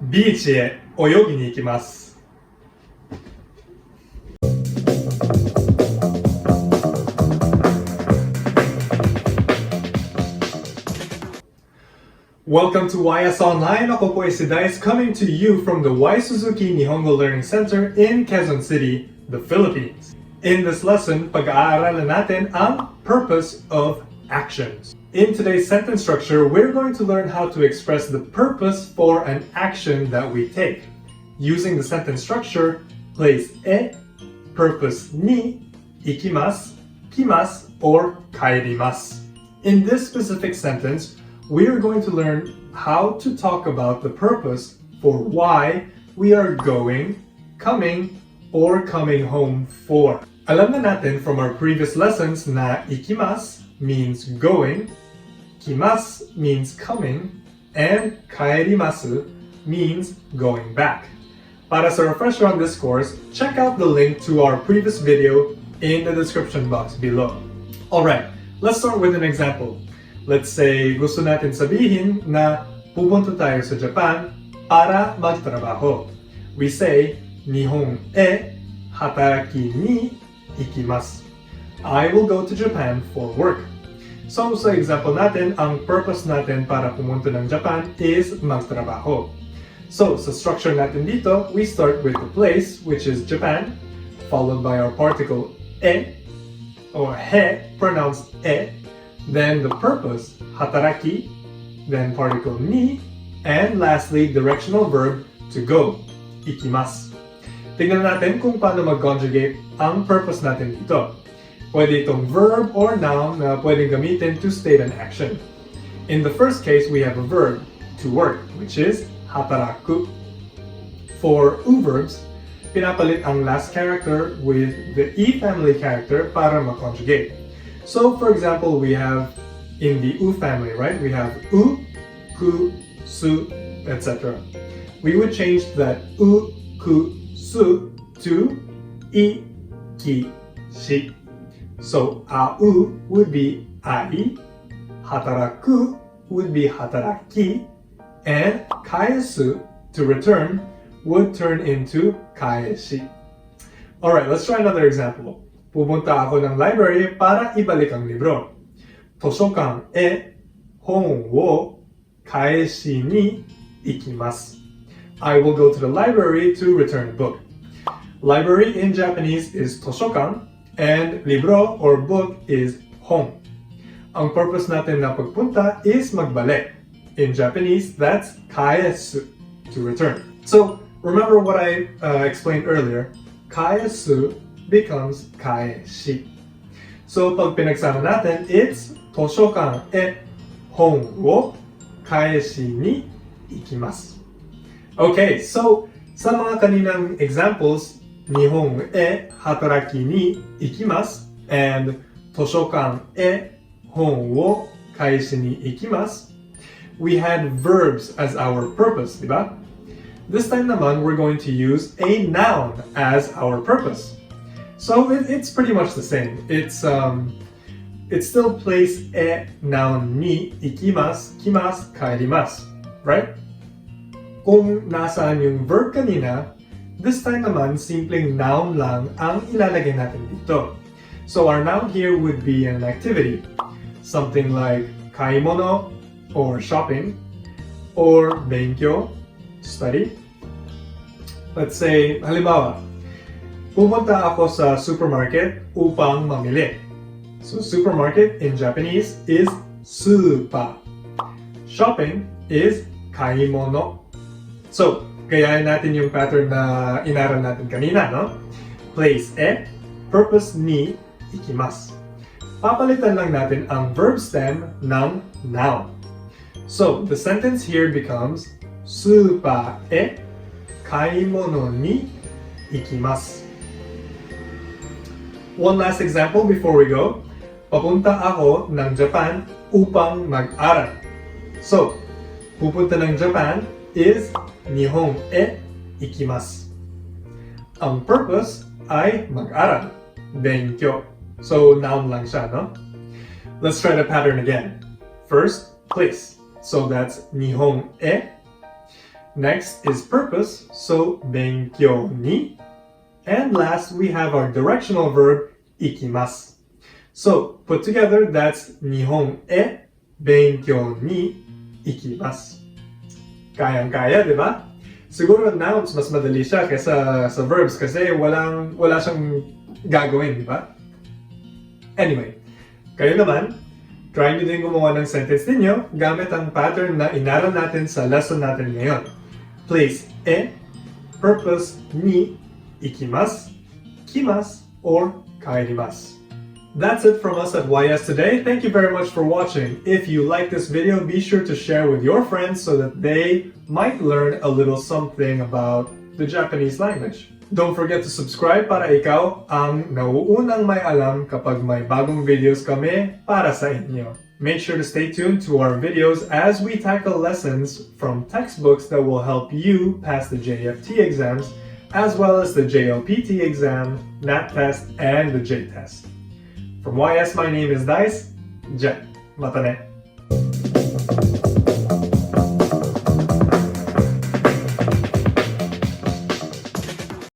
ビーチへ泳ぎに行きます。Welcome to YS Online. Ako po si Dice coming to you from the Y Suzuki Nihongo Learning Center in Quezon City, the Philippines. In this lesson, pag-aaralan natin ang purpose of actions. In today's sentence structure, we're going to learn how to express the purpose for an action that we take. Using the sentence structure, place e, purpose ni, ikimasu, kimasu, or kaerimasu. In this specific sentence, we are going to learn how to talk about the purpose for why we are going, coming, or coming home for. Alam na natin from our previous lessons na ikimasu means going, kimasu means coming, and kaerimasu means going back. Para sa refresher on this course, check out the link to our previous video in the description box below. Alright, let's start with an example. Let's say gusto natin sabihin na pupunta tayo sa Japan para magtrabaho. We say, Nihon e hataraki ni ikimasu. I will go to Japan for work. So sa example natin, ang purpose natin para pumunta ng Japan is magtrabaho. So sa structure natin dito, we start with the place, which is Japan, followed by our particle e, or he, pronounced e, then the purpose, hataraki, then particle ni, and lastly, directional verb to go, ikimasu. Tingnan natin kung paano mag-conjugate ang purpose natin dito. Pwede itong verb or noun na pwedeng gamitin to state an action. In the first case, we have a verb, to work, which is hataraku. For verbs, pinapalit ang last character with the E family character para ma-conjugate. So, for example, we have in the family, right? We have ku, su, etc. We would change that ku, su to I, ki, shi. So, au would be ai, hataraku would be hataraki, and kaesu, to return, would turn into kaeshi. Alright, let's try another example. Pupunta ako ng library para ibalik ang libro. Toshokan e hon wo kaeshi ni ikimasu. I will go to the library to return a book. Library in Japanese is toshokan, and libro or book is hon. Ang purpose natin na pagpunta is magbalik. In Japanese, that's kaesu, to return. So, remember what I explained earlier. Kaesu becomes kaeshi. So, pag pinagsama natin, it's toshokan e hon wo kaeshi ni ikimasu. Okay, so sa mga kaninang examples, Nihon e hataraki ni ikimasu and toshokan e hon wo kaeshi ni ikimasu, we had verbs as our purpose, diba? This time naman, we're going to use a noun as our purpose. So it's pretty much the same. It's still place e noun ni ikimasu, kimasu, kaerimasu, right? Kung nasaan yung verb kanina, this time naman, simpleng noun lang ang ilalagay natin dito. So our noun here would be an activity. Something like kaimono, or shopping, or benkyo, study. Let's say, halimbawa, pupunta ako sa supermarket upang mamili. So supermarket in Japanese is supa. Shopping is kaimono. So, gayahin natin yung pattern na inaral natin kanina, no? Place e, purpose ni, ikimasu. Papalitan lang natin ang verb stem ng noun. So, the sentence here becomes supa e kaimono ni ikimasu. One last example before we go. Papunta ako ng Japan upang mag-aral. So, pupunta ng Japan is Nihon e ikimasu. Ang purpose ay mag-aral, benkyo. So, noun lang siya, no? Let's try the pattern again. First, place. So that's Nihon e. Next is purpose, so 勉強に. And last, we have our directional verb 行きます. So, put together, that's 日本へ勉強に行きます. Kayang-kaya, di ba? Siguro nouns mas madali siya kaysa sa verbs kasi wala siyang gagawin, di ba? Anyway, kayo naman, try nyo din gumawa ng sentence ninyo gamit ang pattern na inaral natin sa lesson natin ngayon. Place e, purpose ni, ikimasu, kimasu, or kaerimasu. That's it from us at YS today. Thank you very much for watching. If you like this video, be sure to share with your friends so that they might learn a little something about the Japanese language. Don't forget to subscribe para ikaw ang nauunang may alam kapag may bagong videos kami para sa inyo. Make sure to stay tuned to our videos as we tackle lessons from textbooks that will help you pass the JFT exams, as well as the JLPT exam, NAT-Test, and the J-Test. From YS, my name is Dice. Mata ne.